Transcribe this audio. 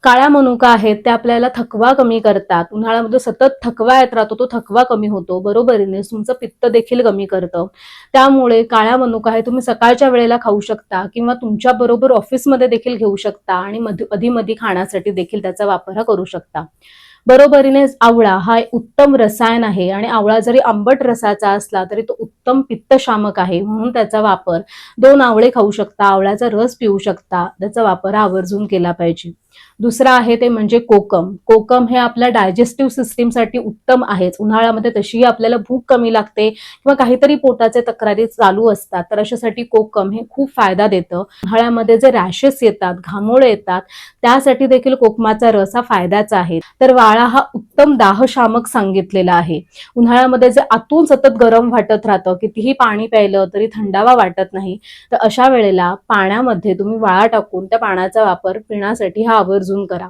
काळ्या मनुका आहेत त्या आपल्याला थकवा कमी करतात. उन्हाळ्यामध्ये सतत थकवा येत राहतो, तो थकवा कमी होतो. बरोबरीने तुमचं पित्त देखील कमी करतं. त्यामुळे काळ्या मनुका हे तुम्ही सकाळच्या वेळेला खाऊ शकता किंवा तुमच्या बरोबर ऑफिसमध्ये देखील घेऊ शकता आणि अधीमधी खाण्यासाठी देखील त्याचा वापर करू शकता. बरोबरीने आवळा हा एक उत्तम रसायन आहे आणि आवळा जरी आंबट रसाचा असला तरी तो उत्तम पित्तशामक आहे, म्हणून त्याचा वापर 2 आवळे खाऊ शकता, आवळ्याचा रस पिऊ शकता. त्याचा वापर आवर्जून केला पाहिजे. दुसरा आहे ते म्हणजे कोकम. कोकम हे आपल्या डायजेस्टिव्ह सिस्टीमसाठी उत्तम आहेच. उन्हाळ्यामध्ये तशीही आपल्याला भूक कमी लागते किंवा काहीतरी पोटाचे तक्रारी चालू असतात, तर अशासाठी कोकम हे खूप फायदा देतं. उन्हाळ्यामध्ये जे रॅशेस येतात, घामोळे येतात, त्यासाठी देखील कोकमाचा रस हा फायद्याचा आहे. तर वाळा हा उत्तम दाहशामक सांगितलेला आहे. उन्हाळ्यामध्ये जे आतून सतत गरम वाटत राहतं, कितीही पाणी प्यायलं तरी थंडावा वाटत नाही, तर अशा वेळेला पाण्यामध्ये तुम्ही वाळा टाकून त्या पाण्याचा वापर पिण्यासाठी हा आवर्जून करा.